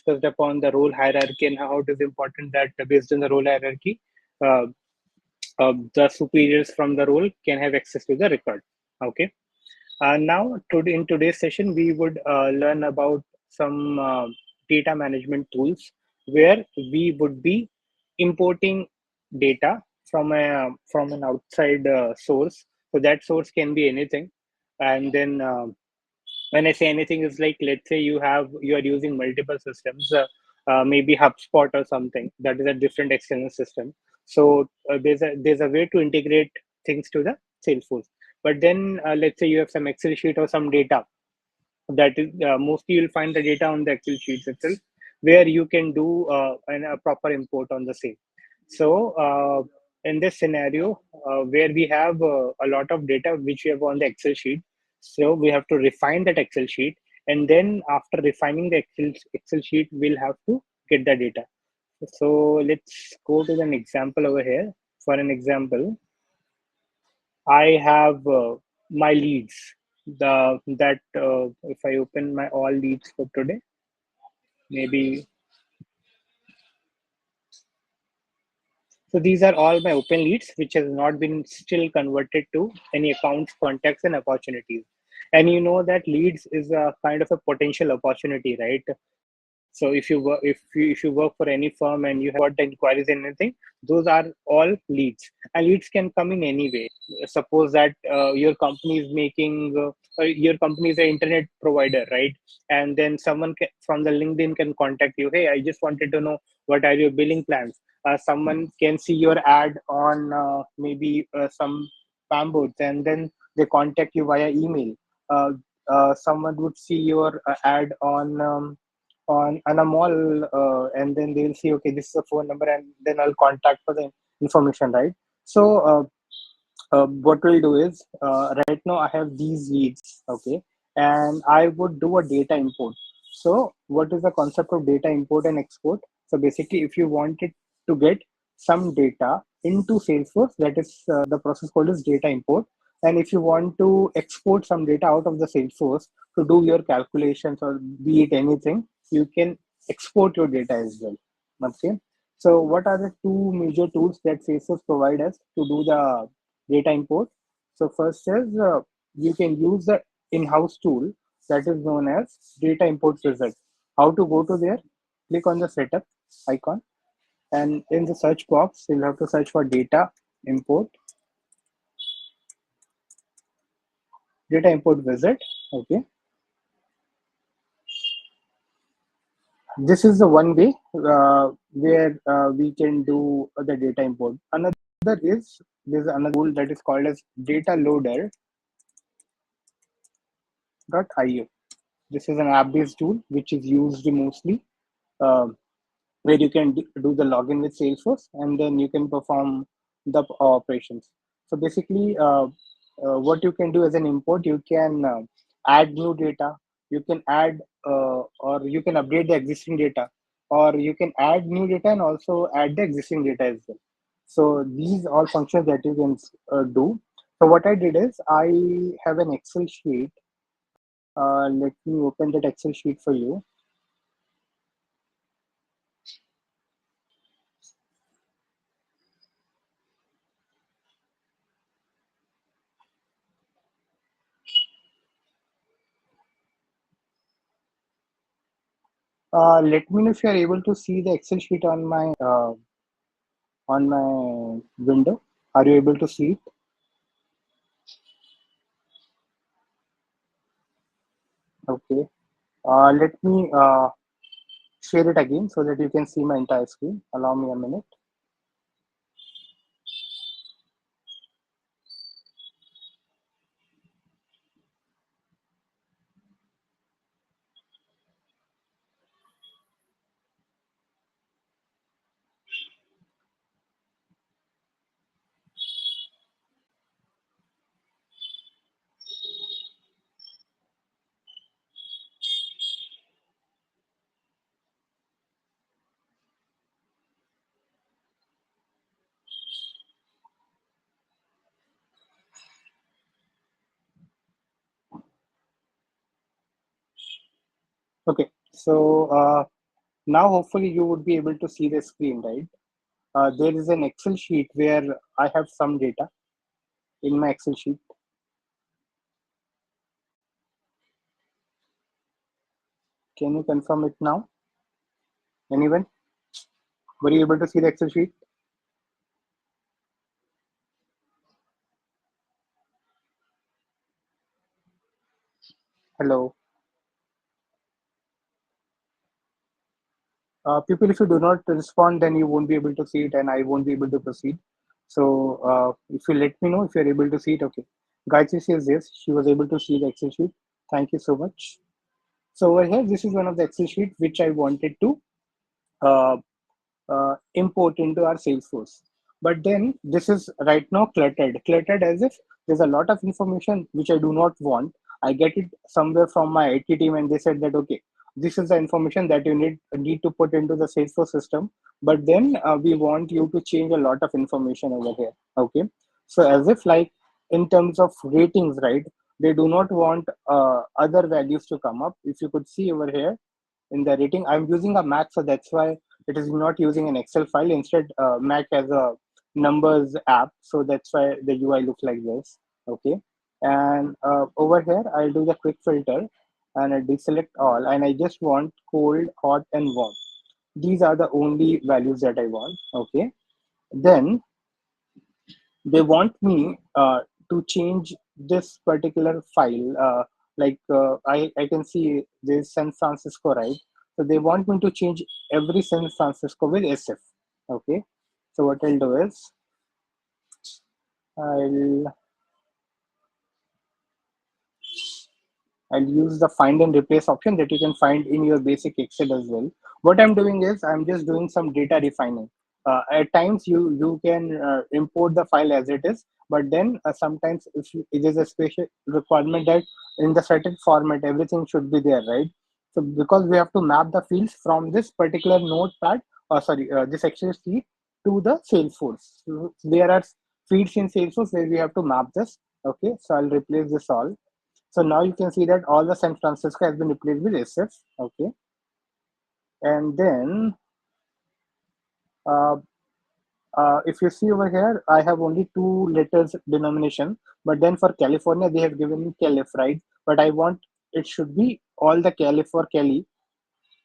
discussed upon the role hierarchy and how it is important that based on the role hierarchy, uh, the superiors from the role can have access to the record. Okay. Now, in today's session, we would learn about some data management tools where we would be importing data from an outside source. So that source can be anything, and then when I say anything, is like, let's say you are using multiple systems, maybe HubSpot or something that is a different external system. So there's a way to integrate things to the Salesforce. But then let's say you have some Excel sheet or some data that is mostly you'll find the data on the Excel sheets itself, where you can do a proper import on the same. So in this scenario, where we have a lot of data which we have on the Excel sheet, so we have to refine that Excel sheet, and then after refining the Excel sheet, we'll have to get the data. So let's go to an example over here. For an example, I have my leads. If I open my all leads for today, maybe. So these are all my open leads, which has not been still converted to any accounts, contacts, and opportunities. And you know that leads is a kind of a potential opportunity, right? So if you work for any firm and you have got the inquiries and anything, those are all leads. And leads can come in any way. Suppose that your company is your company is an internet provider, right? And then someone from the LinkedIn can contact you. Hey, I just wanted to know what are your billing plans. Someone can see your ad on maybe some spam boards, and then they contact you via email. Someone would see your ad on a mall, and then they'll see, okay, this is a phone number, and then I'll contact for the information, right? So what we'll do is, right now I have these leads, okay, and I would do a data import. So what is the concept of data import and export? So basically, if you wanted to get some data into Salesforce, that is the process called is data import. And if you want to export some data out of the Salesforce to do your calculations or be it anything, you can export your data as well. Okay. So what are the two major tools that Salesforce provide us to do the data import? So first is you can use the in-house tool that is known as data import wizard. How to go to there? Click on the setup icon, and in the search box, you'll have to search for data import wizard. Okay, this is the one way where we can do the data import. Another is there's another tool that is called as data loader.io. This is an app-based tool which is used mostly uh, where you can do the login with Salesforce, and then you can perform the operations. So basically, what you can do as an import, you can add new data, you can add or you can update the existing data, or you can add new data and also add the existing data as well. So these all functions that you can do. So what I did is I have an Excel sheet. Let me open that Excel sheet for you. Let me know if you are able to see the Excel sheet on my window. Are you able to see it? Okay. Let me share it again so that you can see my entire screen. Allow me a minute. Okay. So Now, hopefully, you would be able to see the screen, right? There is an Excel sheet where I have some data in my Excel sheet. Can you confirm it now? Anyone? Were you able to see the Excel sheet? Hello. People, if you do not respond, then you won't be able to see it and I won't be able to proceed. So if you let me know if you're able to see it, okay. Gayatri says yes, she was able to see the Excel sheet. Thank you so much. So over here, this is one of the Excel sheet which I wanted to uh, import into our Salesforce. But then this is right now cluttered as if there's a lot of information which I do not want. I get it somewhere from my IT team, and they said that okay, this is the information that you need to put into the Salesforce system. But then we want you to change a lot of information over here. Okay, so as if like in terms of ratings, right? They do not want other values to come up. If you could see over here in the rating, I'm using a Mac, so that's why it is not using an Excel file. Instead, Mac has a numbers app, so that's why the UI looks like this. Okay, and over here I'll do the quick filter and I deselect all, and I just want cold, hot, and warm. These are the only values that I want. Okay, then they want me to change this particular file. I can see there's San Francisco, right? So they want me to change every San Francisco with SF. Okay. So what I'll do is I'll I'll use the find and replace option that you can find in your basic Excel as well. What I'm doing is I'm just doing some data refining. At times you can import the file as it is, but then sometimes if it is a special requirement that in the certain format everything should be there, right? So because we have to map the fields from this particular notepad, this Excel sheet to the Salesforce. So there are fields in Salesforce where we have to map this. Okay, so I'll replace this all. So now you can see that all the San Francisco has been replaced with SF. Okay. And then uh, if you see over here, I have only two letters denomination, but then for California, they have given me Calif, right? But I want it should be all the Calif for Cali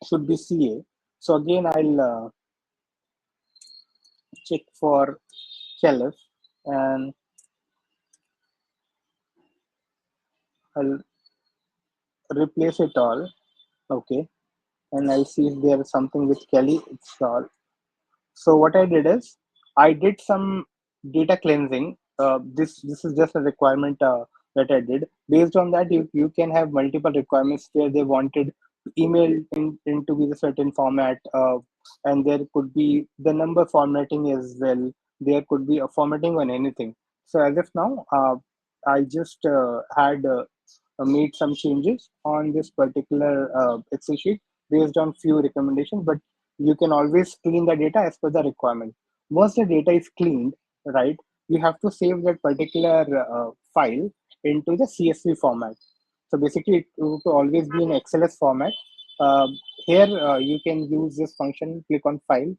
should be CA. So again, I'll check for Calif and I'll replace it all. Okay. And I'll see if there is something with Cali. It's all. So what I did is I did some data cleansing. This is just a requirement that I did. Based on that, you can have multiple requirements where they wanted email in to be the certain format, and there could be the number formatting as well. There could be a formatting on anything. So as of now, I just had made some changes on this particular Excel sheet based on few recommendations, but you can always clean the data as per the requirement. Once the data is cleaned, right, you have to save that particular file into the CSV format. So basically, it will always be in XLS format. Here, you can use this function, click on File,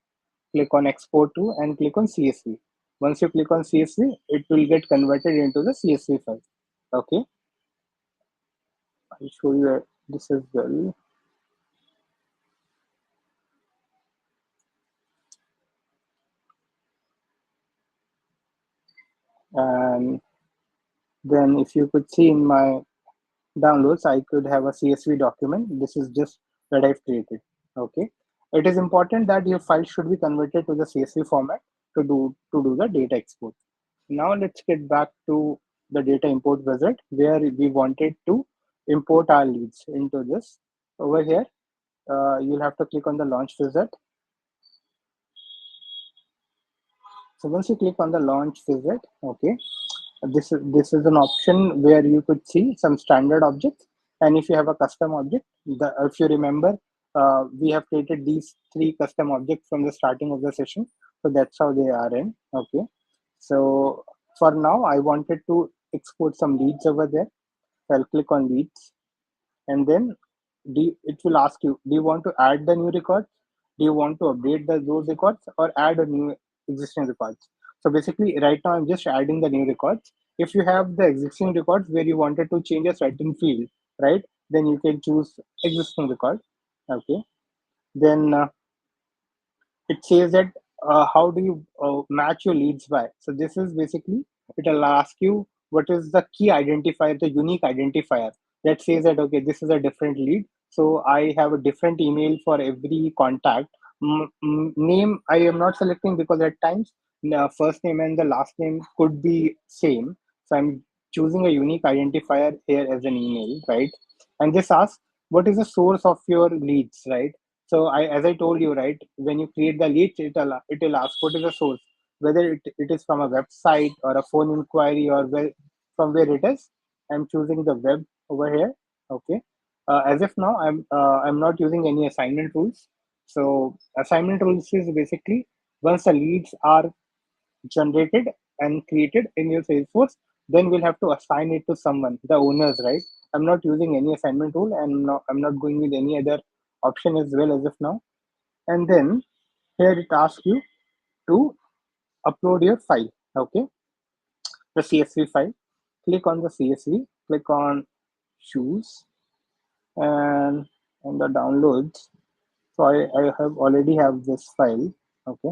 click on Export to, and click on CSV. Once you click on CSV, it will get converted into the CSV file. Okay, I'll show you this as well. And then if you could see in my downloads, I could have a CSV document. This is just that I've created. Okay. It is important that your file should be converted to the CSV format to do the data export. Now let's get back to the data import wizard where we wanted to import our leads into this. Over here, you'll have to click on the launch wizard. So once you click on the launch wizard, okay, this is an option where you could see some standard objects, and if you have a custom object, if you remember, we have created these three custom objects from the starting of the session, so that's how they are in. Okay, so for now I wanted to export some leads over there. So I'll click on leads, and then it will ask you, do you want to add the new record? Do you want to update those records or add a new existing records? So basically, right now I'm just adding the new records. If you have the existing records where you wanted to change a certain field, right, then you can choose existing record. Okay. Then it says that how do you match your leads by. So this is basically, it'll ask you what is the key identifier, the unique identifier that says that, okay, this is a different lead. So I have a different email for every contact. Name I am not selecting because at times the first name and the last name could be same. So I'm choosing a unique identifier here as an email, right? And this asks what is the source of your leads, right? So as I told you, right, when you create the leads, it'll ask what is the source, whether it is from a website or a phone inquiry or from where it is. I'm choosing the web over here. Okay. As of now, I'm not using any assignment rules. So assignment rules is basically once the leads are generated and created in your Salesforce, then we'll have to assign it to someone, the owners, right? I'm not using any assignment rule, and I'm not going with any other option as well as of now. And then here it asks you to upload your file. Okay, the CSV file. Click on the CSV. Click on choose and on the downloads. So I have already have this file. Okay,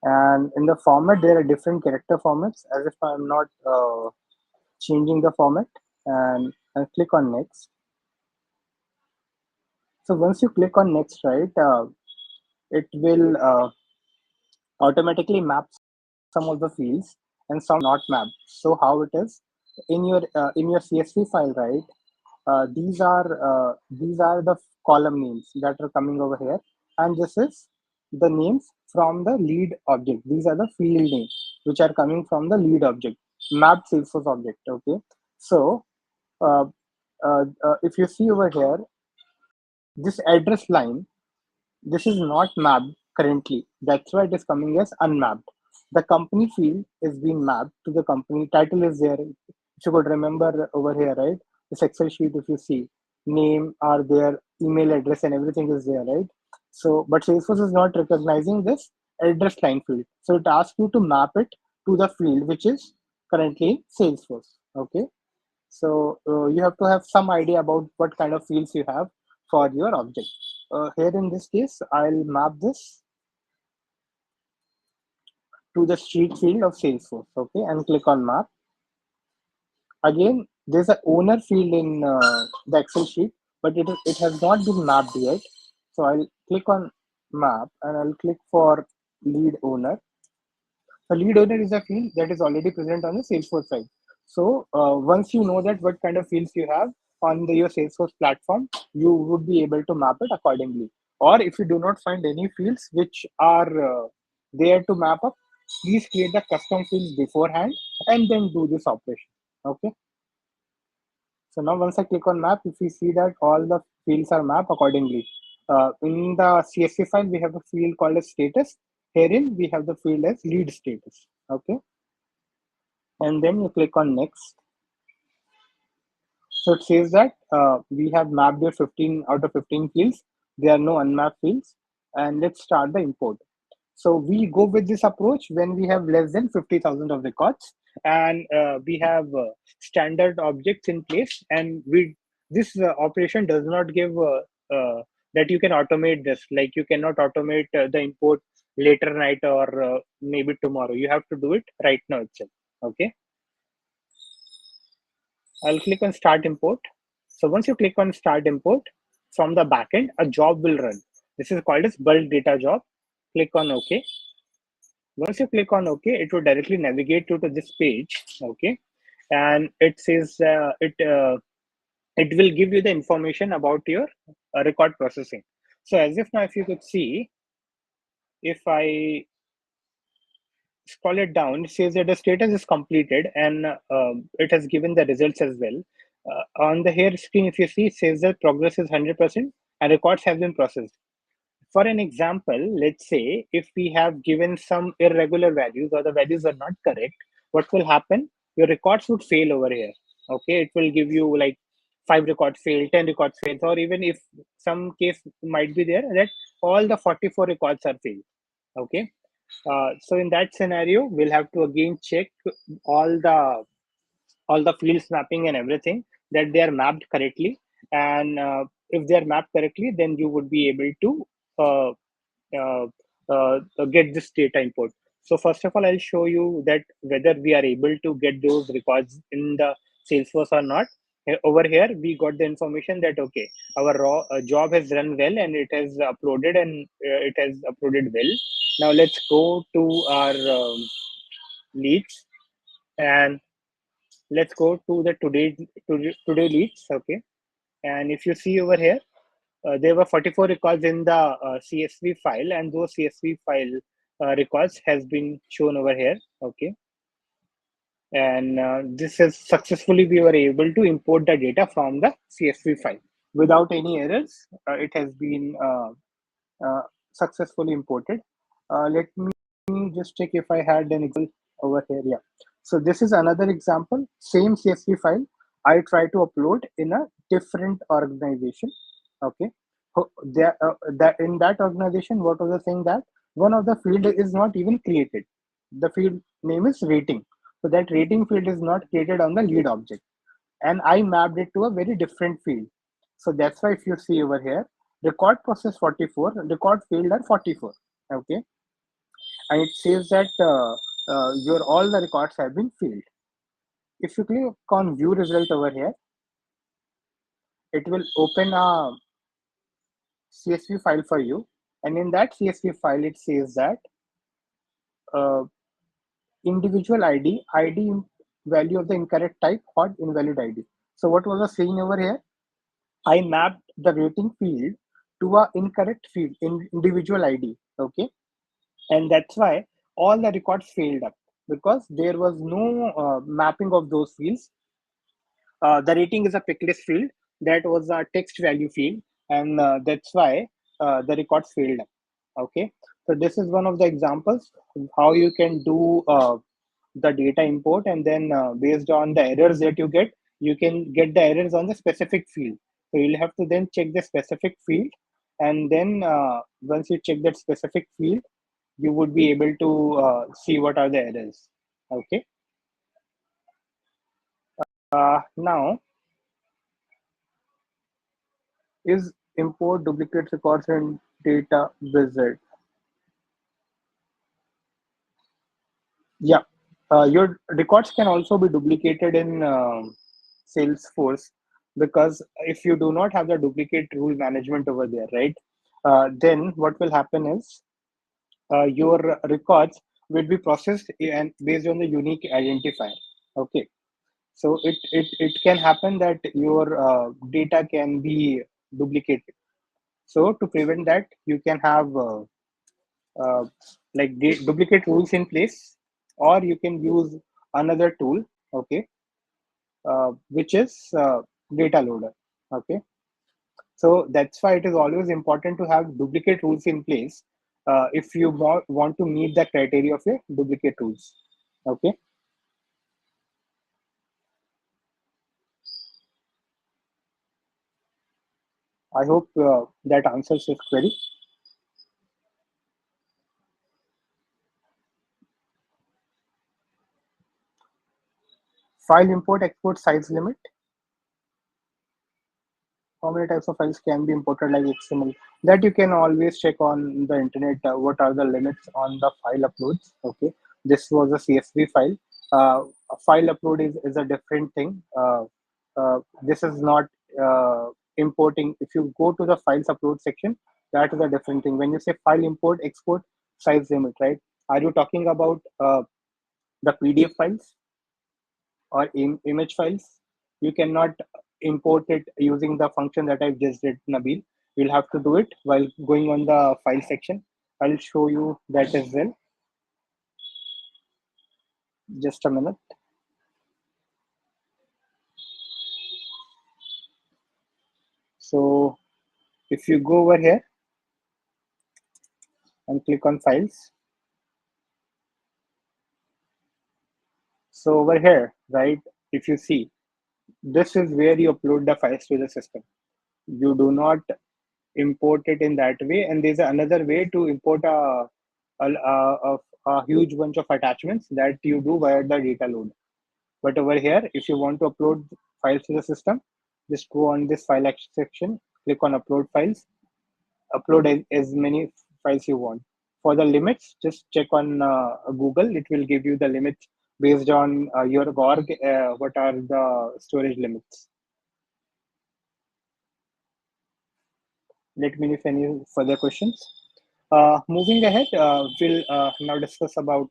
and in the format there are different character formats. As if I'm not changing the format, and click on next. So once you click on next, right, it will automatically map some of the fields and some not mapped. So how it is in your CSV file, right? These are the column names that are coming over here, and this is the names from the lead object. These are the field names which are coming from the lead object, mapped Salesforce object. Okay, so uh, if you see over here, this address line, this is not mapped currently. That's why it is coming as unmapped. The company field is being mapped to the company title is there. If you could remember over here, right? This Excel sheet, if you see, name are there, email address, and everything is there, right? So, but Salesforce is not recognizing this address line field. So it asks you to map it to the field which is currently Salesforce. Okay. So you have to have some idea about what kind of fields you have for your object. Here in this case, I'll map this to the street field of Salesforce. Okay, and click on map. Again, there's an owner field in the Excel sheet, but it has not been mapped yet. So I'll click on map and I'll click for lead owner. The lead owner is a field that is already present on the Salesforce side. So once you know that what kind of fields you have on your Salesforce platform, you would be able to map it accordingly. Or if you do not find any fields which are there to map up, please create the custom fields beforehand and then do this operation. Okay. So now once I click on map, if you see that all the fields are mapped accordingly. In the CSV file, we have a field called as status. Herein, we have the field as lead status. Okay. And then you click on next. So it says that we have mapped your 15 out of 15 fields. There are no unmapped fields. And let's start the import. So we go with this approach when we have less than 50,000 of records, and we have standard objects in place, and we this operation does not give that you can automate this. Like you cannot automate the import later night or maybe tomorrow. You have to do it right now itself. Okay. I'll click on start import. So once you click on start import from the backend, a job will run. This is called as bulk data job. Click on OK. Once you click on OK, it will directly navigate you to this page. Okay, and it says it will give you the information about your record processing. So as if now, if you could see, if I scroll it down, it says that the status is completed, and it has given the results as well. On the here screen, if you see, it says that progress is 100% and records have been processed. For an example, let's say if we have given some irregular values or the values are not correct, what will happen? your records would fail over here. Okay, it will give you like 5 records fail, 10 records fails, or even if some case might be there that all the 44 records are failed. Okay, so in that scenario, we'll have to again check all the all the fields mapping and everything that they are mapped correctly. And if they are mapped correctly, then you would be able to uh, uh, get this data import. So first of all, I'll show you that whether we are able to get those records in the Salesforce or not. Over here, we got the information that okay, our raw job has run well and it has uploaded, and it has uploaded well. Now let's go to our leads, and let's go to the today leads. Okay, and if you see over here, there were 44 records in the CSV file, and those CSV file records has been shown over here. Okay, and this is successfully we were able to import the data from the CSV file without any errors. It has been uh, successfully imported. Let me just check if I had an example over here. Yeah. So this is another example, same CSV file. I try to upload in a different organization. Okay. That in that organization, what was the thing that one of the field is not even created. The field name is rating. So that rating field is not created on the lead object, and I mapped it to a very different field. So that's why if you see over here, record process 44, record field are 44. Okay, and it says that your all the records have been filled. If you click on view result over here, it will open a CSV file for you, and in that CSV file, it says that uh, individual ID value of the incorrect type, or invalid ID. So what was the saying over here? I mapped the rating field to a incorrect field in individual ID. Okay, and that's why all the records failed up because there was no mapping of those fields. The rating is a picklist field, that was a text value field, and that's why the records failed up. Okay, so this is one of the examples of how you can do the data import, and then based on the errors that you can get the errors on the specific field. So you'll have to then check the specific field, and then once you check that specific field, you would be able to see what are the errors. Okay, now is import duplicate records in data wizard. Yeah, your records can also be duplicated in Salesforce, because if you do not have the duplicate rule management over there, right? Then what will happen is your records will be processed and based on the unique identifier. Okay, so it can happen that your data can be duplicated. So to prevent that, you can have uh, like duplicate rules in place, or you can use another tool. Okay, which is data loader. Okay, so that's why it is always important to have duplicate rules in place if you want to meet the criteria of your duplicate rules. Okay, I hope that answers this query. File import export size limit. How many types of files can be imported like XML? That you can always check on the internet. What are the limits on the file uploads? Okay, this was a CSV file. A file upload is a different thing. This is not importing. If you go to the files upload section, that is a different thing. When you say file import export size limit, right? Are you talking about the PDF files or image files? You cannot import it using the function that I've just did, Nabil. You'll have to do it while going on the file section. I'll show you that as well. Just a minute. So if you go over here and click on files, So over here, right, if you see, this is where you upload the files to the system. You do not import it in that way. And there's another way to import a huge bunch of attachments that you do via the data load. But over here, if you want to upload files to the system, just go on this file section, click on upload files, upload as many files you want. For the limits, just check on Google. It will give you the limits based on your org, what are the storage limits. Let me know if any further questions. Moving ahead, we'll now discuss about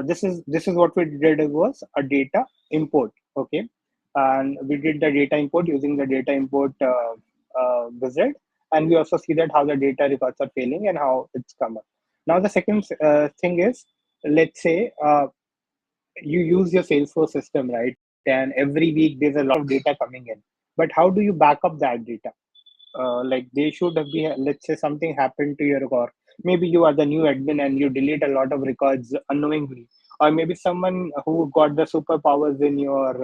this is what we did was a data import. Okay, and we did the data import using the data import wizard, and we also see that how the data records are failing and how it's come up. Now the second thing is, let's say you use your Salesforce system, right, and every week there's a lot of data coming in, but how do you back up that data? Like they should have been, let's say something happened to your record. Maybe you are the new admin and you delete a lot of records unknowingly, or maybe someone who got the superpowers in your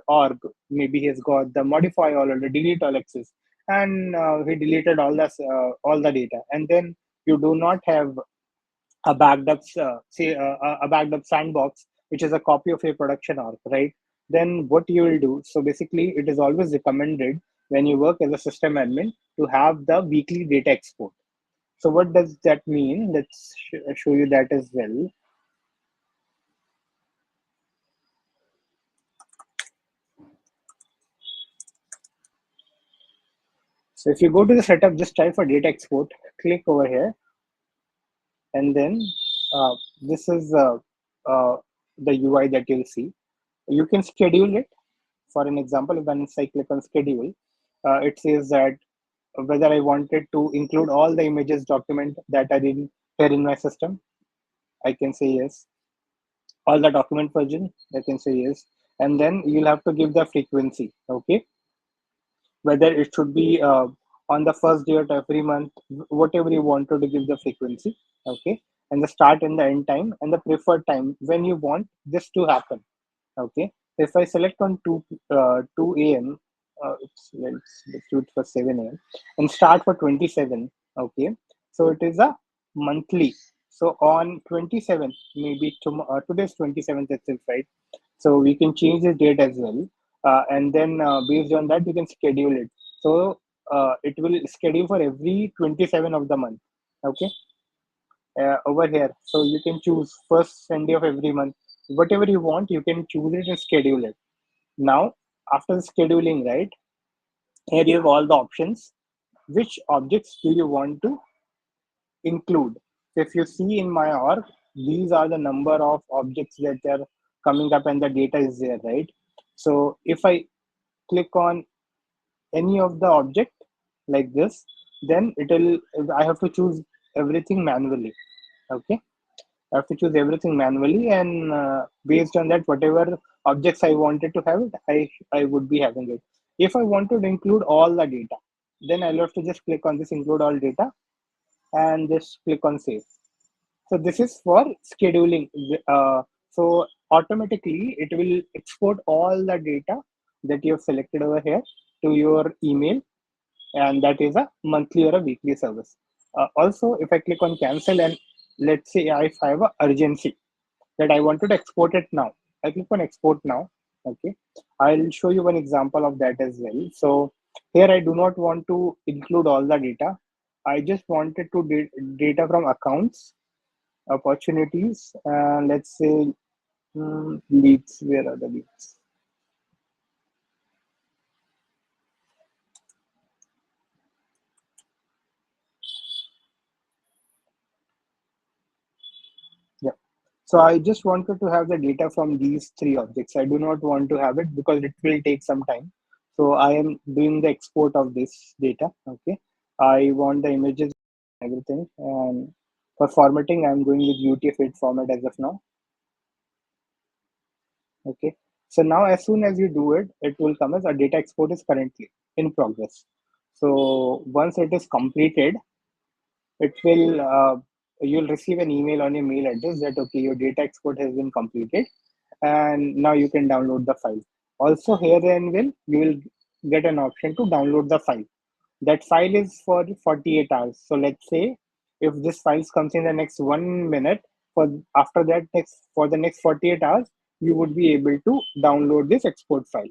org, maybe he's got the modify all or the delete all access, and he deleted all the data, and then you do not have a backed up a backed up sandbox which is a copy of your production org, right? Then what you will do, so basically it is always recommended when you work as a system admin to have the weekly data export. So what does that mean? Let's show you that as well. So if you go to the setup, just type for data export, click over here, and then this is the UI that you'll see. You can schedule it. For an example, once I click on schedule, it says that whether I wanted to include all the images document that are in here in my system. I can say yes. All the document version, I can say yes. And then you'll have to give the frequency, okay? Whether it should be on the first day of every month, whatever you wanted to give the frequency, okay? And the start and the end time and the preferred time when you want this to happen. Okay, if I select on 2 a.m., let's do it for 7 a.m. and start for 27. Okay, so it is a monthly. So on 27th, maybe tomorrow, today's 27th itself, right? So we can change the date as well, and then based on that, we can schedule it. So it will schedule for every 27 of the month. Okay, over here. So you can choose first Sunday of every month. Whatever you want, you can choose it and schedule it. Now, after the scheduling, right, here you have all the options. Which objects do you want to include? So if you see in my org, these are the number of objects that are coming up and the data is there, right? So if I click on any of the object like this, then I have to choose everything manually. Okay. I have to choose everything manually, and based on that, whatever objects I wanted to have it, I would be having it. If I wanted to include all the data, then I'll have to just click on this include all data and just click on save. So this is for scheduling. So automatically it will export all the data that you have selected over here to your email, and that is a monthly or a weekly service. Also, if I click on cancel and let's say if I have a urgency that I wanted to export it now, I click on export now. Okay, I'll show you one example of that as well. So here I do not want to include all the data. I just wanted to data from accounts, opportunities, let's say leads. Where are the leads? Yeah. So I just wanted to have the data from these three objects. I do not want to have it because it will take some time. So I am doing the export of this data. Okay. I want the images, everything. And for formatting, I'm going with UTF-8 format as of now. Okay. So now as soon as you do it, it will come as a data export is currently in progress. So once it is completed, it will you'll receive an email on your mail address that okay, your data export has been completed, and now you can download the file. Also here and you will get an option to download the file. That file is for 48 hours. So let's say if this file comes in the next 1 minute, for after that for the next 48 hours, you would be able to download this export file.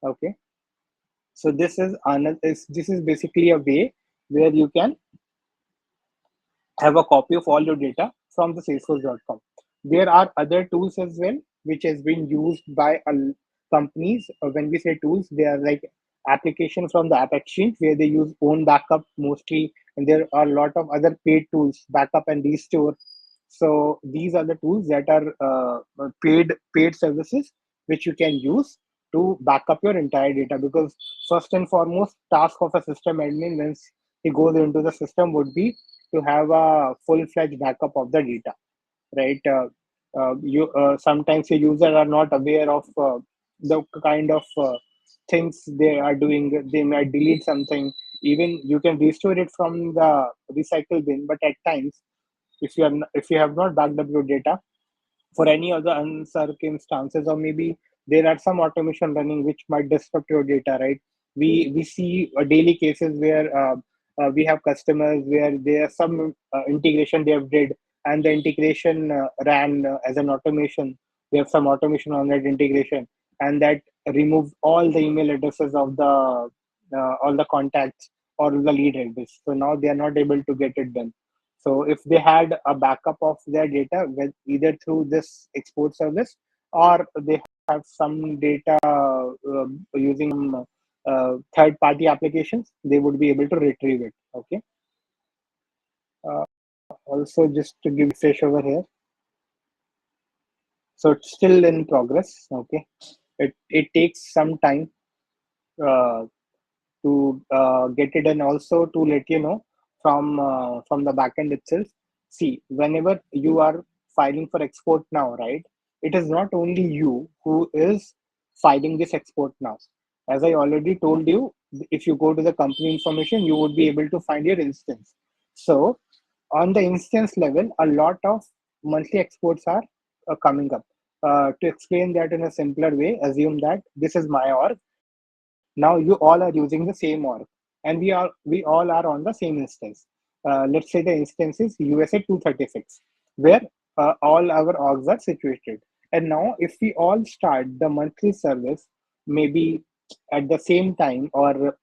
Okay. So this is basically a way where you can have a copy of all your data from the salesforce.com. There are other tools as well, which has been used by companies. When we say tools, they are like application from the app exchange where they use own backup mostly. And there are a lot of other paid tools, backup and restore. So these are the tools that are paid services which you can use to back up your entire data, because first and foremost task of a system admin once he goes into the system would be to have a full-fledged backup of the data, right? You Sometimes your users are not aware of the kind of things they are doing. They might delete something. Even you can restore it from the recycle bin, but at times, if you have not backed up your data, for any other circumstances, or maybe there are some automation running which might disrupt your data, right? We see daily cases where we have customers where there are some integration they have did, and the integration ran as an automation. We have some automation on that integration, and that removed all the email addresses of the all the contacts or the lead address. So now they are not able to get it done. So if they had a backup of their data, either through this export service, or they have some data using third-party applications, they would be able to retrieve it. Okay. Uh, Also, just to give fish over here, so it's still in progress. Okay, it takes some time uh, to get it, and also to let you know from the backend itself. See, whenever you are filing for export now, right? It is not only you who is filing this export now. As I already told you, if you go to the company information, you would be able to find your instance. So on the instance level, a lot of monthly exports are coming up. To explain that in a simpler way, assume that this is my org. Now you all are using the same org, and we all are on the same instance. Let's say the instance is USA 236, where all our orgs are situated. And now if we all start the monthly service, maybe at the same time, or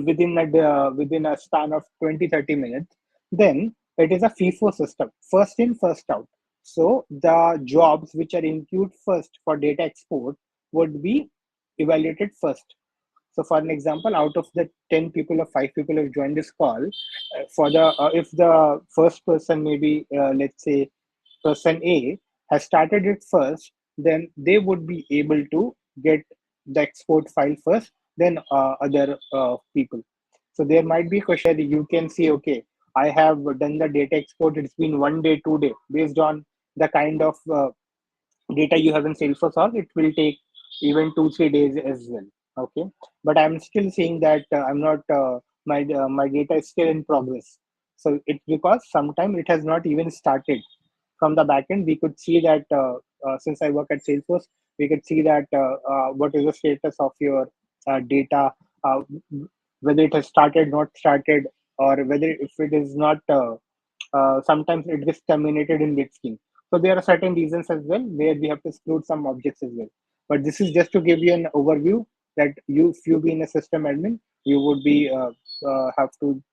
within a span of 20-30 minutes, then it is a FIFO system, first in first out. So the jobs which are included first for data export would be evaluated first. So for an example, out of the 10 people or 5 people who joined this call, for the if the first person, maybe let's say person A, has started it first, then they would be able to get the export file first, then other people. So there might be a question you can see, okay, I have done the data export. It's been 1 day, 2 day, based on the kind of data you have in Salesforce org, it will take even 2-3 days as well. Okay, but I'm still saying that I'm not my data is still in progress. So it's because sometimes it has not even started. From the backend, we could see that since I work at Salesforce, we could see that what is the status of your data, uh, whether it has started, not started, or whether if it is not. Sometimes it gets terminated in mid-scheme. So there are certain reasons as well where we have to exclude some objects as well. But this is just to give you an overview that if you be in a system admin, you would be have to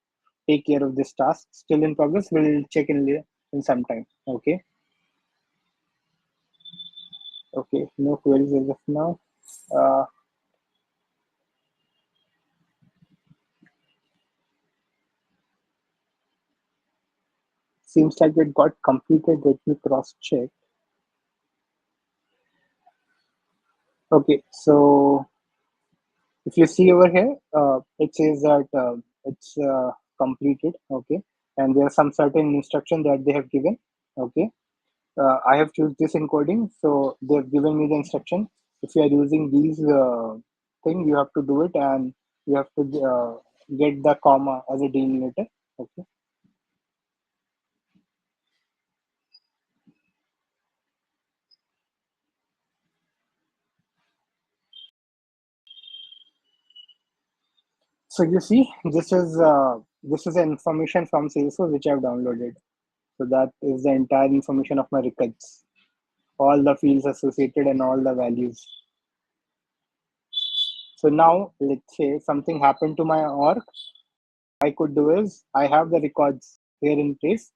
take care of this task. Still in progress. We'll check in some time. Okay. Okay. No queries as of now. Uh, Seems like it got completed. Let me cross check. Okay. So if you see over here, it says that it's completed. Okay, and there are some certain instruction that they have given. Okay, I have choose this encoding, so they've given me the instruction. If you are using these thing, you have to do it, and you have to get the comma as a delimiter. Okay, So you see, this is information from Salesforce which I've downloaded. So that is the entire information of my records, all the fields associated and all the values. So now let's say something happened to my org. I could do is I have the records here in place.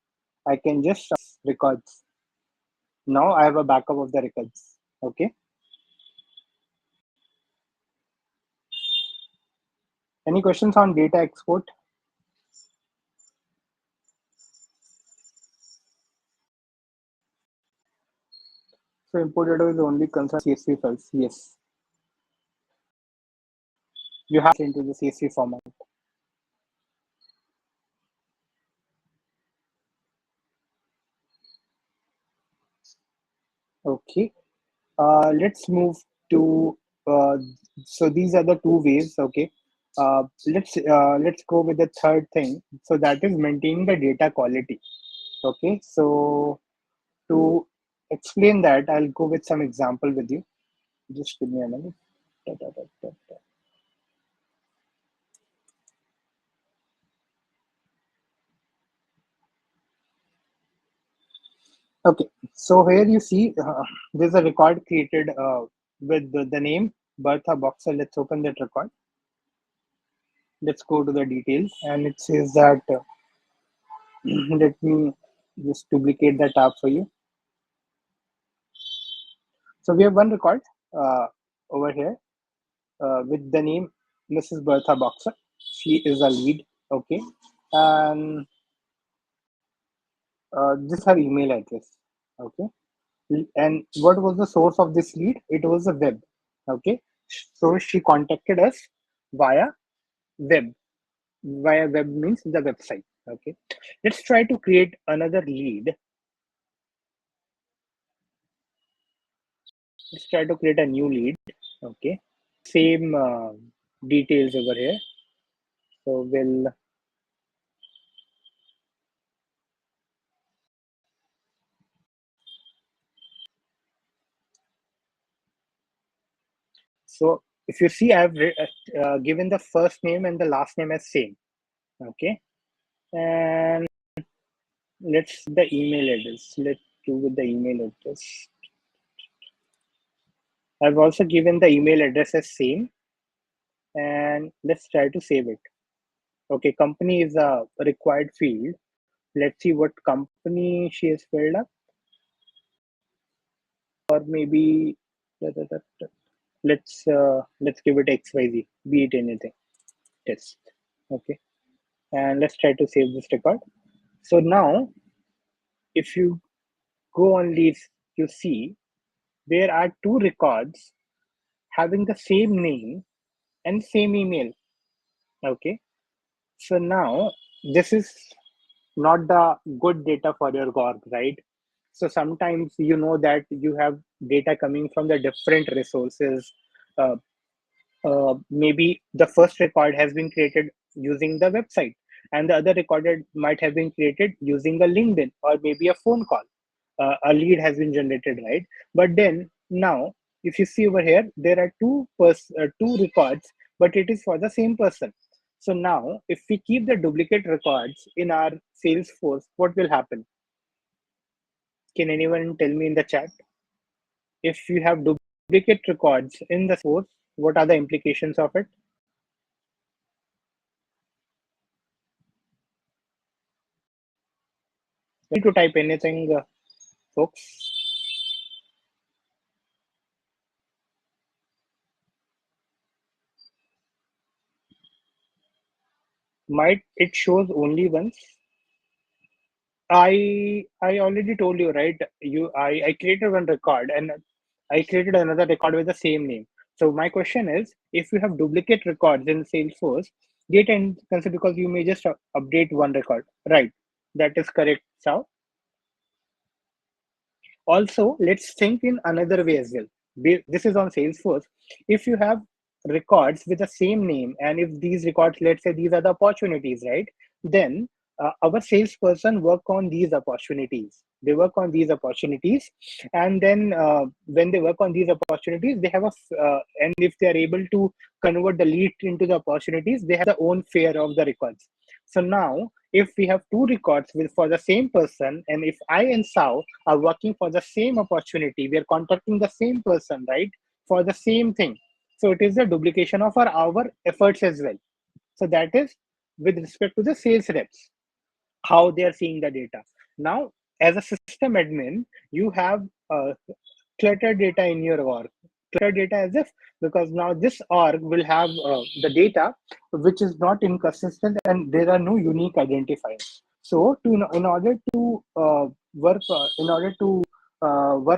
I can just records. Now I have a backup of the records. Okay. Any questions on data export? So import data is only concerned CSV files. Yes. You have into the CSV format. Okay. Let's move to so these are the two ways. Okay. Let's go with the third thing. So that is maintaining the data quality. Okay. So to explain that, I'll go with some example with you. Just give me a minute. Da, da, da, da, da. Okay, so here you see there's a record created with the name Bertha Boxer. Let's open that record. Let's go to the details, and it says that let me just duplicate the tab for you. So we have one record over here with the name Mrs. Bertha Boxer. She is a lead. Okay, and this is her email address. Okay, and what was the source of this lead? It was the web. Okay, so she contacted us via web. Via web means the website. Okay, let's try to create another lead. Let's try to create a new lead. Okay, same details over here. So we'll so if you see, I've given the first name and the last name as same. Okay, and let's the email address. Let's do with the email address. I've also given the email address as same, and let's try to save it. Okay, company is a required field. Let's see what company she has filled up, or maybe let's give it XYZ, be it anything. Test. Okay, and let's try to save this record. So now, if you go on these, you see there are two records having the same name and same email. Okay, so now this is not the good data for your org, right? So sometimes you know that you have data coming from the different resources. Uh, Maybe the first record has been created using the website, and the other recorded might have been created using a LinkedIn or maybe a phone call. A lead has been generated, right? But then now, if you see over here, there are two records, but it is for the same person. So now, if we keep the duplicate records in our Salesforce, what will happen? Can anyone tell me in the chat? If you have duplicate records in the source, what are the implications of it? Need to type anything, folks. Might it shows only once? I already told you, right? I created one record and I created another record with the same name. So my question is, if you have duplicate records in Salesforce, data inconsistency because you may just update one record, right? That is correct, Sao. Also, let's think in another way as well. This is on Salesforce. If you have records with the same name, and if these records, let's say these are the opportunities, right? Then our salesperson work on these opportunities. They work on these opportunities, and then when they work on these opportunities, they have and if they are able to convert the lead into the opportunities, they have their own share of the records. So now, if we have two records for the same person, and if I and Sao are working for the same opportunity, we are contacting the same person, right, for the same thing. So it is a duplication of our efforts as well. So that is with respect to the sales reps, how they are seeing the data. Now, as a system admin, you have cluttered data in your org. Cluttered data as if, because now this org will have the data which is not inconsistent and there are no unique identifiers. So in order to work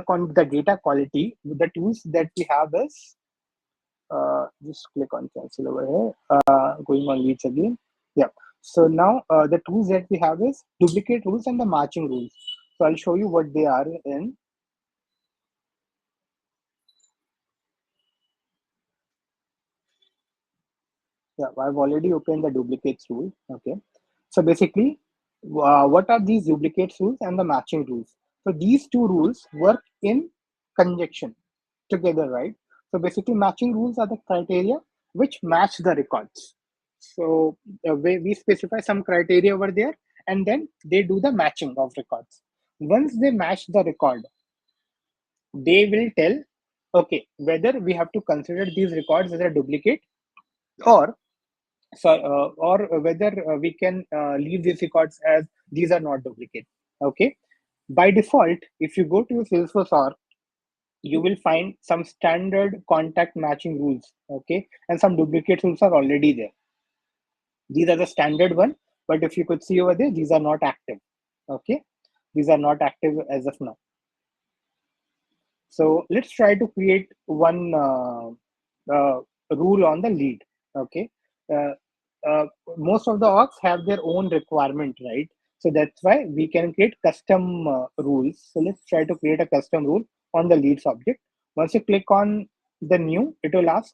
on the data quality, the tools that we have is just click on cancel over here. Going on leads again. Yeah. So now the tools that we have is duplicate rules and the matching rules. So I'll show you what they are in. Yeah, I've already opened the duplicates rule. Okay. So basically, what are these duplicates rules and the matching rules? So these two rules work in conjunction together, right? So basically, matching rules are the criteria which match the records. So we specify some criteria over there, and then they do the matching of records. Once they match the record, they will tell, okay, whether we have to consider these records as a duplicate, or or whether we can leave these records as these are not duplicate. Okay. By default, if you go to your Salesforce org, you will find some standard contact matching rules. Okay. And some duplicate rules are already there. These are the standard one, but if you could see over there, these are not active. Okay. These are not active as of now. So let's try to create one rule on the lead. Okay. Uh, Most of the orgs have their own requirement, right? So that's why we can create custom rules. So let's try to create a custom rule on the leads object. Once you click on the new, it will ask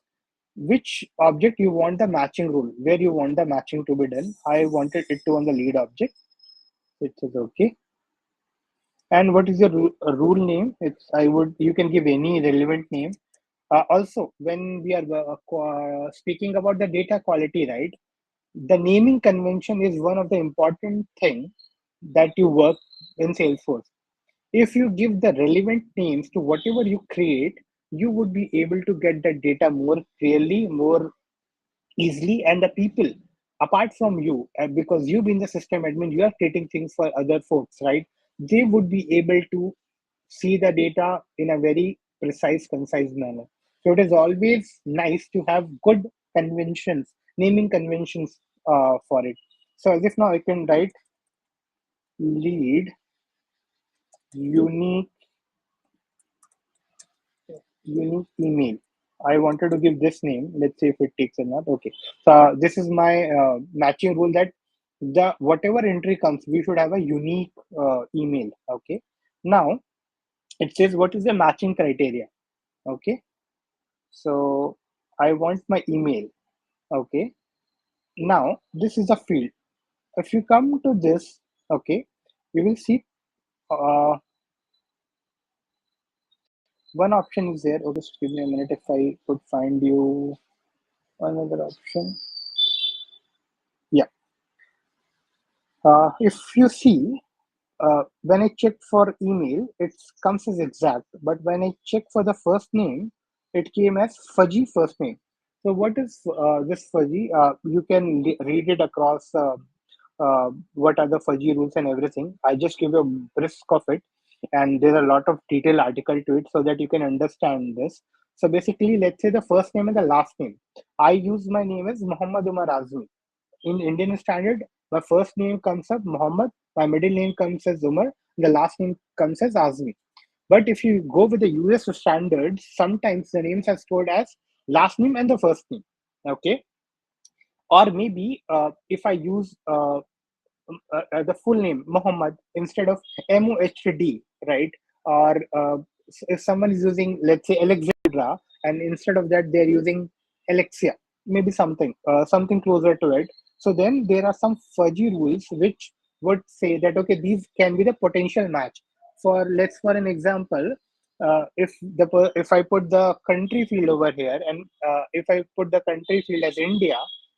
which object you want the matching rule, where you want the matching to be done. I wanted it to on the lead object. It says okay. And what is your rule name? It's you can give any relevant name. Also, when we are speaking about the data quality, right? The naming convention is one of the important thing that you work in Salesforce. If you give the relevant names to whatever you create, you would be able to get the data more clearly, more easily, and the people apart from you, because you being the system admin, you are creating things for other folks, right? They would be able to see the data in a very precise, concise manner. So it is always nice to have good conventions, naming conventions for it. So as if now I can write lead unique unique email. I wanted to give this name. Let's see if it takes or not. Okay. So this is my matching rule that the whatever entry comes, we should have a unique email. Okay. Now it says what is the matching criteria. Okay. So I want my email. Okay. Now this is a field. If you come to this, okay, you will see one option is there. Okay, just give me a minute if I could find you another option. Yeah. If you see, when I check for email, it comes as exact, but when I check for the first name, it came as fuzzy first name. So what is this fuzzy? You can read it across what are the fuzzy rules and everything. I just give a brisk of it, and there's a lot of detailed article to it so that you can understand this. So basically, let's say the first name and the last name. I use my name as Muhammad Umar Azmi. In Indian standard, my first name comes up Muhammad, my middle name comes as Umar, the last name comes as Azmi. But if you go with the US standards, sometimes the names are stored as last name and the first name. Okay. Or maybe if I use the full name Muhammad instead of MOHD, right? Or if someone is using, let's say, Alexandra, and instead of that they're using Alexia, maybe something closer to it. So then there are some fuzzy rules which would say that okay, these can be the potential match. for an example, if I put the country field over here, and if I put the country field as India,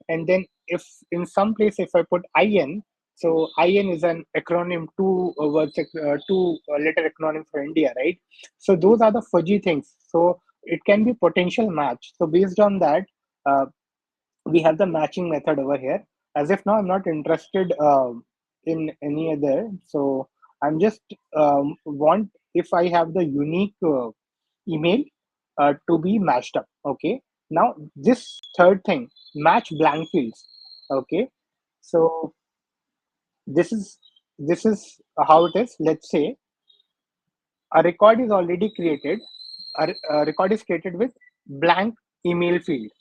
and then if in some place if I put IN, so IN is an acronym, two letter acronym for India, right? So those are the fudgy things. So it can be potential match. So based on that, uh, we have the matching method over here. As if now I'm not interested in any other, so I'm just want if I have the unique email to be matched up. Okay, now this third thing, match blank fields. Okay, so this is how it is. Let's say a record is already created, a record is created with blank email field.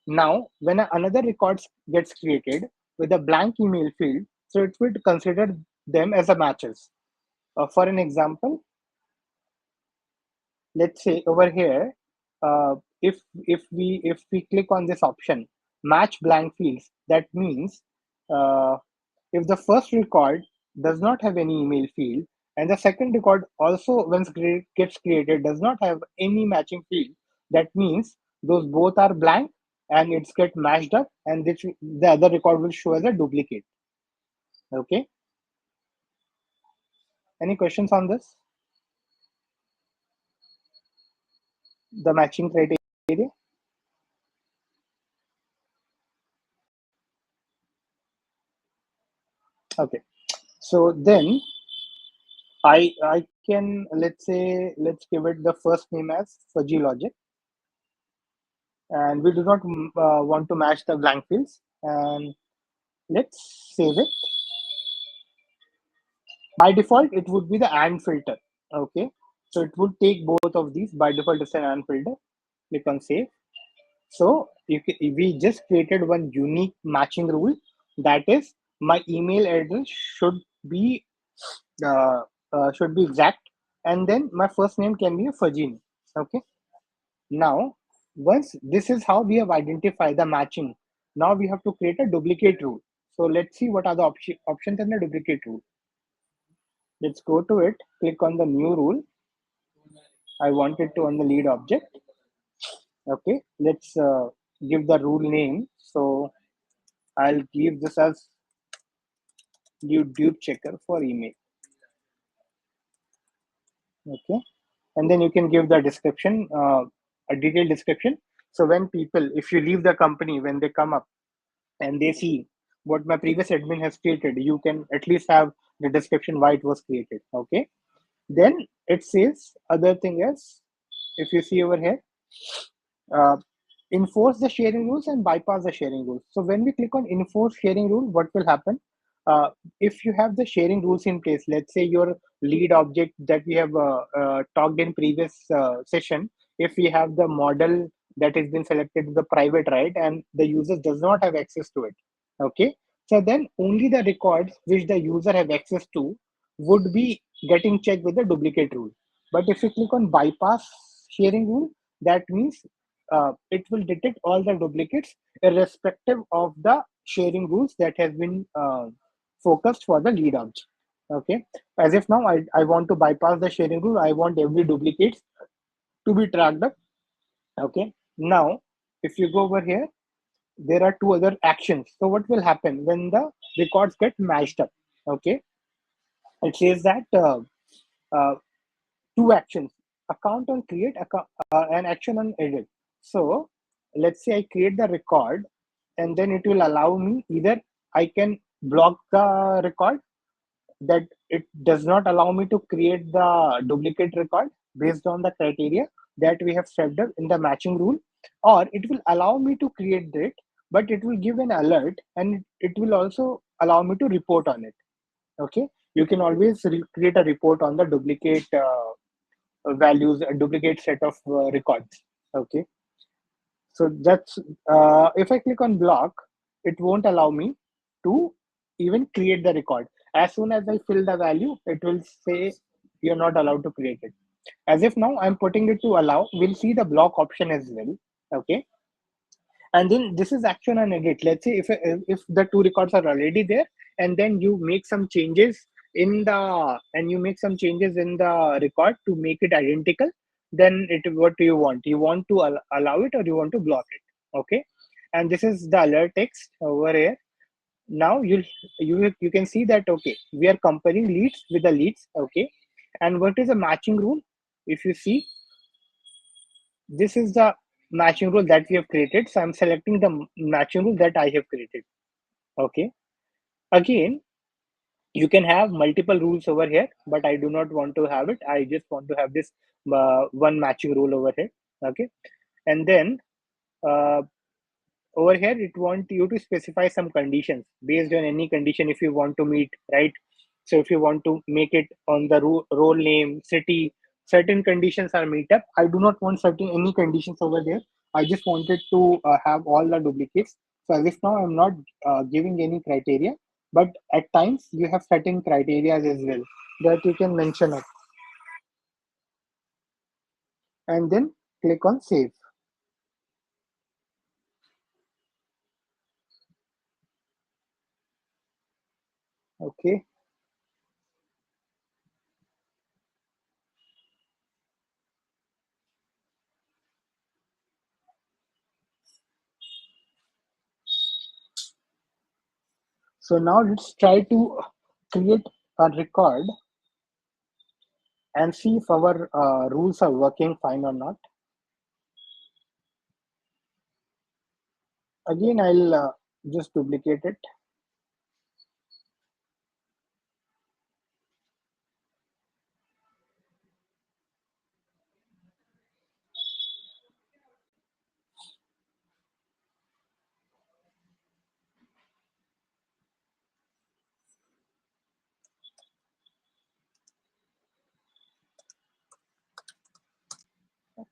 Now, when another record gets created with a blank email field, so it would consider them as a matches. For an example, let's say over here, if we click on this option, match blank fields, that means uh, if the first record does not have any email field, and the second record also once gets created does not have any matching field, that means those both are blank and it's get matched up, and the other record will show as a duplicate. Okay, any questions on this, the matching criteria? Okay, so then I can, let's give it the first name as fuzzy logic, and we do not want to match the blank fields, and let's save it. By default, it would be the AND filter. Okay, so it would take both of these. By default, it's an AND filter. Click on save. So we just created one unique matching rule, that is my email address be uh, should be exact, and then my first name can be a fuzzy name. Okay. Now, once this is how we have identified the matching, now we have to create a duplicate rule. So let's see what are the options in the duplicate rule. Let's go to it, click on the new rule. I want it to on the lead object. Okay, let's give the rule name. So I'll give this as dupe checker for email. Okay, and then you can give the description, a detailed description. So when people, if you leave the company, when they come up and they see what my previous admin has created, you can at least have the description why it was created. Okay, then it says other thing is, if you see over here, uh, enforce the sharing rules and bypass the sharing rules. So when we click on enforce sharing rule, what will happen? If you have the sharing rules in place, let's say your lead object that we have talked in previous session, if we have the model that has been selected the private, right, and the user does not have access to it. Okay, so then only the records which the user have access to would be getting checked with the duplicate rule. But if you click on bypass sharing rule, that means it will detect all the duplicates irrespective of the sharing rules that has been focused for the lead object. Okay, as if now I want to bypass the sharing rule, I want every duplicate to be tracked up. Okay, now if you go over here, there are two other actions. So what will happen when the records get matched up? Okay, it says that uh, two actions, account on create, an action on edit. So let's say I create the record, and then it will allow me, either I can block the record, that it does not allow me to create the duplicate record based on the criteria that we have set up in the matching rule, or it will allow me to create it, but it will give an alert, and it will also allow me to report on it. Okay, you can always create a report on the duplicate values, a duplicate set of records. Okay, so that's if I click on block, it won't allow me to even create the record. As soon as I fill the value, it will say you're not allowed to create it. As if now I'm putting it to allow, we'll see the block option as well. Okay, and then this is action and edit. Let's say if the two records are already there, and then you make some changes in the and you make some changes in the record to make it identical, then what do you want? You want to allow it or you want to block it? Okay, and this is the alert text over here. Now you can see that, okay, we are comparing leads with the leads. Okay, and what is a matching rule? If you see, this is the matching rule that we have created, so I'm selecting the matching rule that I have created. Okay, again, you can have multiple rules over here, but I do not want to have it. I just want to have this one matching rule over here. Okay, and then uh, over here it want you to specify some conditions. Based on any condition, if you want to meet, right? So if you want to make it on the role name, city, certain conditions are meet up. I do not want certain any conditions over there. I just wanted to have all the duplicates. So as if now I'm not giving any criteria, but at times you have certain criteria as well that you can mention it, and then click on save. Okay, so now let's try to create a record and see if our rules are working fine or not. Again, I'll just duplicate it.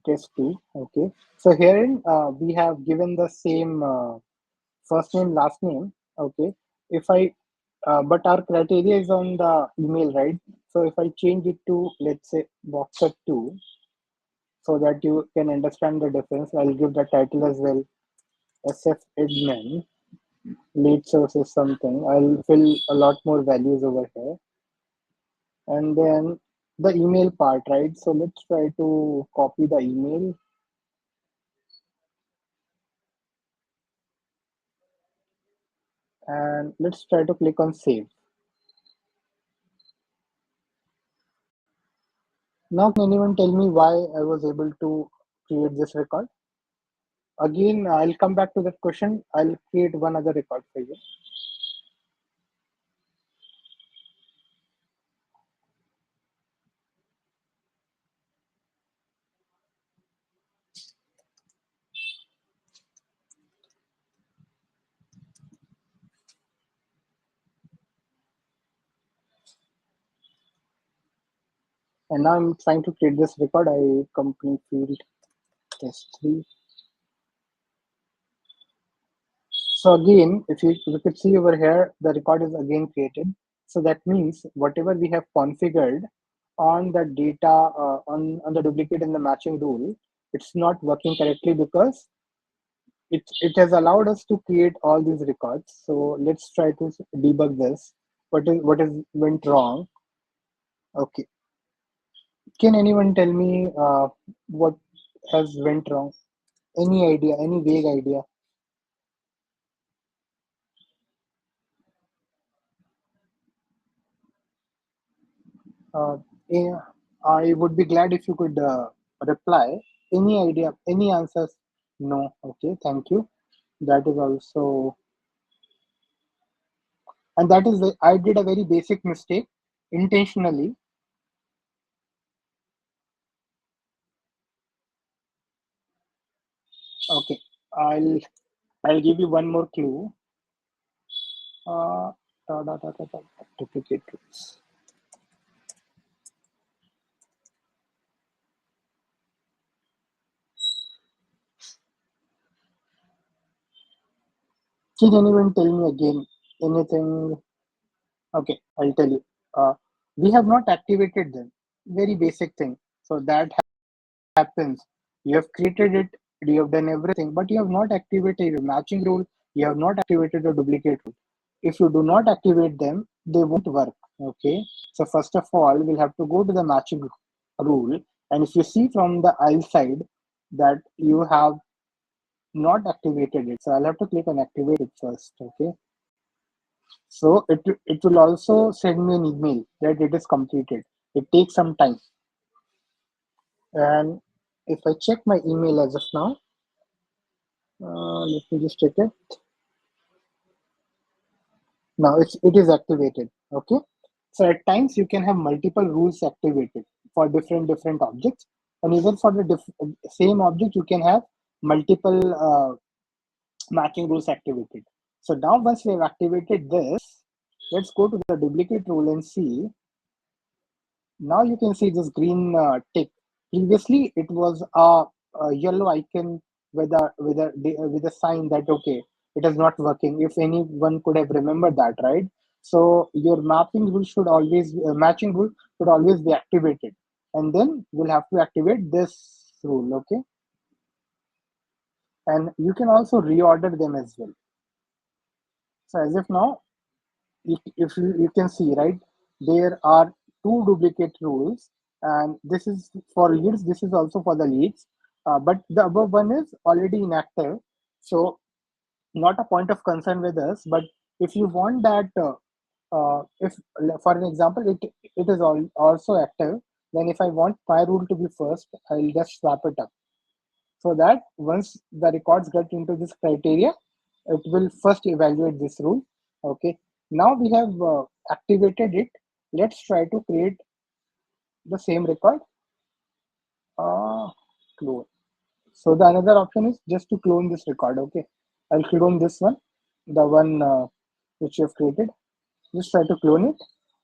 Test 2. Okay. So herein we have given the same first name, last name. Okay. If I, but our criteria is on the email, right? So if I change it to, let's say, boxer 2, so that you can understand the difference, I'll give the title as well. SF admin, lead source is something. I'll fill a lot more values over here. And then the email part, right? So let's try to copy the email, and let's try to click on save. Now, can anyone tell me why I was able to create this record? Again, I'll come back to that question. I'll create one other record for you. And now I'm trying to create this record. I company field test 3. So again, if you could see over here, the record is again created. So that means whatever we have configured on the data, on the duplicate and the matching rule, it's not working correctly because it has allowed us to create all these records. So let's try to debug this. What is went wrong? Okay. Can anyone tell me what has went wrong? Any idea? Any vague idea? Uh, yeah, I would be glad if you could reply. Any idea? Any answers? No. Okay. Thank you. That is also, and that is I did a very basic mistake intentionally. Okay. I'll I'll give you one more clue. Uh, duplicate rules. Can anyone tell me again anything? Okay, I'll tell you. We have not activated them. Very basic thing. So that happens. You have created it, you have done everything, but you have not activated your matching rule. You have not activated the duplicate rule. If you do not activate them, they won't work. Okay, so first of all, we'll have to go to the matching rule. And if you see from the I side that you have not activated it, so I'll have to click on activate it first. Okay, so it will also send me an email that it is completed. It takes some time. And if I check my email as of now, let me just check it. Now it is activated. Okay, so at times you can have multiple rules activated for different objects, and even for the same object you can have multiple matching rules activated. So now once we have activated this, let's go to the duplicate rule and see. Now you can see this green tick. Previously, it was a yellow icon with a sign that okay, it is not working. If anyone could have remembered that, right? So your mapping rule should always matching rule should always be activated, and then we'll have to activate this rule. Okay, and you can also reorder them as well. So as of now, if you can see, right, there are two duplicate rules, and this is for leads, this is also for the leads, but the above one is already inactive, so not a point of concern with us. But if you want that if for an example it is also active, then if I want my rule to be first, I'll just swap it up, so that once the records get into this criteria, it will first evaluate this rule. Okay, now we have activated it. Let's try to create the same record. Clone. So the another option is just to clone this record. Okay, I'll clone this one, the one which you have created. Just try to clone it.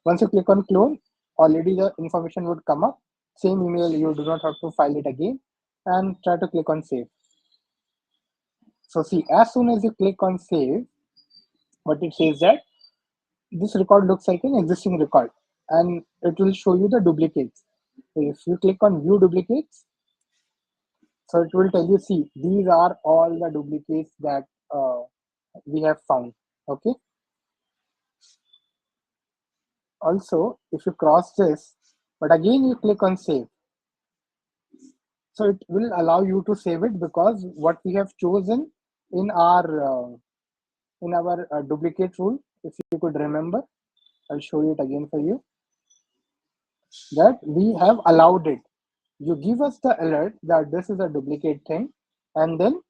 Once you click on clone, already the information would come up. Same email, you do not have to file it again, and try to click on save. So see, as soon as you click on save, what it says that this record looks like an existing record, and it will show you the duplicates. So if you click on view duplicates, so it will tell you, see, these are all the duplicates that we have found. Okay. Also, if you cross this, but again you click on save, so it will allow you to save it, because what we have chosen in our duplicate rule, if you could remember, I'll show it again for you, that we have allowed it. You give us the alert that this is a duplicate thing, and then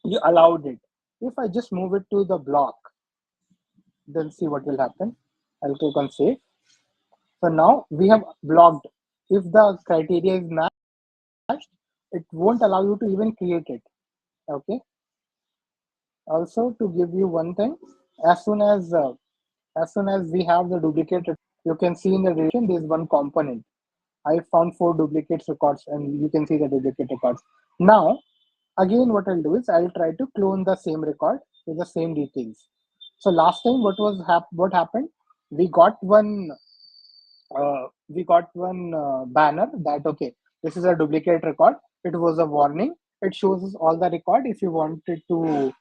you allowed it. If I just move it to the block, then see what will happen. I'll click on save. So now we have blocked. If the criteria is matched, it won't allow you to even create it. Okay. Also, to give you one thing, as soon as we have the duplicate, you can see in the direction there is one component. I found 4 duplicate records, and you can see the duplicate records. Now, again, what I'll do is I'll try to clone the same record with the same details. So last time, what happened? We got one banner that okay, this is a duplicate record. It was a warning. It shows us all the record. If you wanted to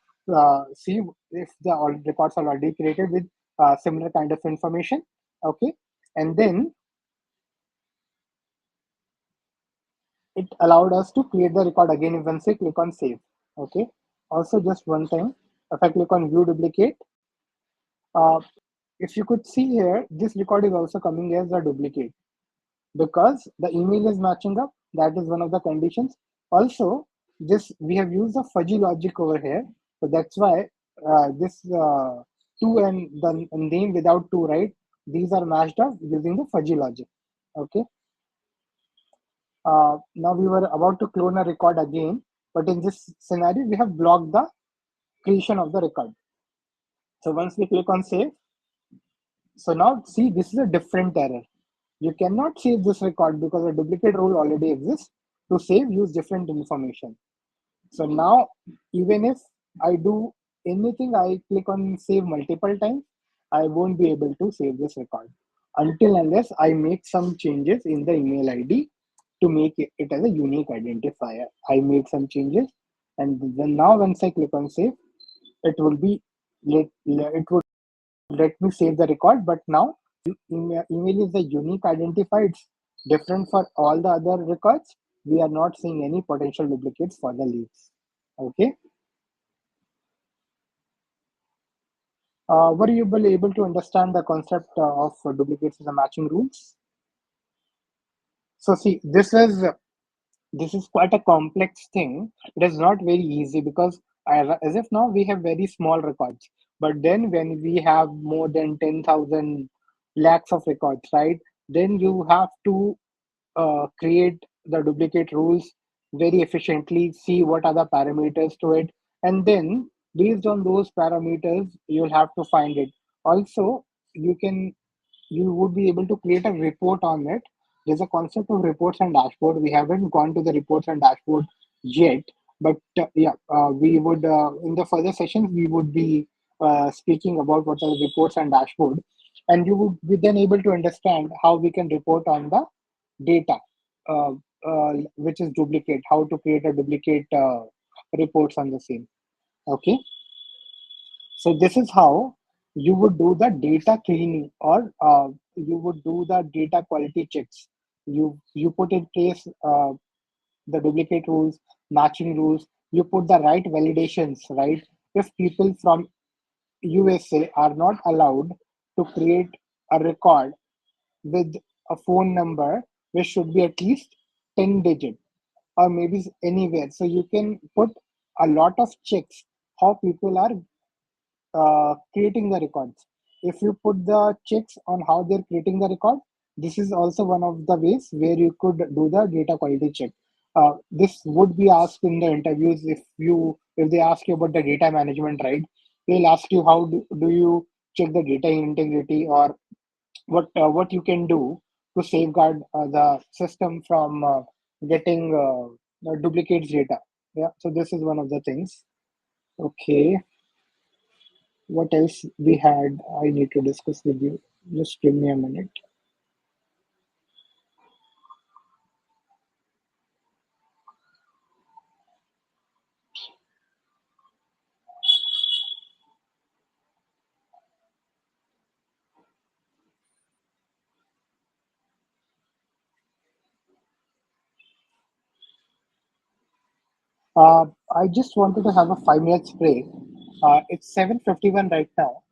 see if the all records are already created with similar kind of information, okay, and then it allowed us to create the record again once I click on save. Okay. Also, just one thing, if I click on view duplicate, uh, if you could see here, this record is also coming as a duplicate because the email is matching up. That is one of the conditions. Also, this we have used the fuzzy logic over here, so that's why this two and the name without two, right? These are matched up using the fuzzy logic. Okay. Now we were about to clone a record again, but in this scenario, we have blocked the creation of the record. So once we click on save, so now see, this is a different error. You cannot save this record because a duplicate rule already exists. To save, use different information. So now, even if I do anything, I click on save multiple times, I won't be able to save this record until unless I make some changes in the email ID to make it as a unique identifier. I made some changes, and then now once I click on save, it will be it would let me save the record, but now email is the unique identifier. It's different for all the other records. We are not seeing any potential duplicates for the leads. Okay. Were you able to understand the concept of duplicates in the matching rules? So see, this is quite a complex thing. It is not very easy because as if now we have very small records, but then when we have more than 10,000 lakhs of records, right? Then you have to create the duplicate rules very efficiently, see what are the parameters to it, and then based on those parameters, you'll have to find it. Also, you would be able to create a report on it. There's a concept of reports and dashboard. We haven't gone to the reports and dashboard yet, but we would in the further sessions we would be speaking about what are reports and dashboard, and you would be then able to understand how we can report on the data, which is duplicate. How to create a duplicate reports on the same. Okay, so this is how you would do the data cleaning, or you would do the data quality checks. You put in place the duplicate rules, matching rules. You put the right validations, right? If people from USA are not allowed to create a record with a phone number which should be at least 10 digit, or maybe anywhere, so you can put a lot of checks how people are creating the records. If you put the checks on how they're creating the record, this is also one of the ways where you could do the data quality check. This would be asked in the interviews. If they ask you about the data management, right? They'll ask you how do you check the data integrity, or what you can do to safeguard the system from getting duplicates data. Yeah, so this is one of the things. Okay, what else we had I need to discuss with you? Just give me a minute. I just wanted to have a 5 minutes break. It's 7:51 right now.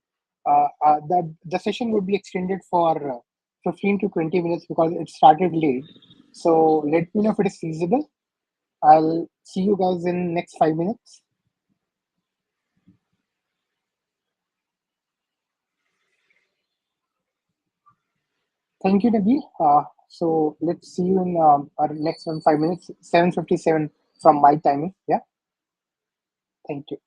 The session would be extended for 15 to 20 minutes because it started late. So let me know if it is feasible. I'll see you guys in next 5 minutes. Thank you, Nabi. So let's see you in our next one 5 minutes. 7:57 from my timing. Yeah. Thank you.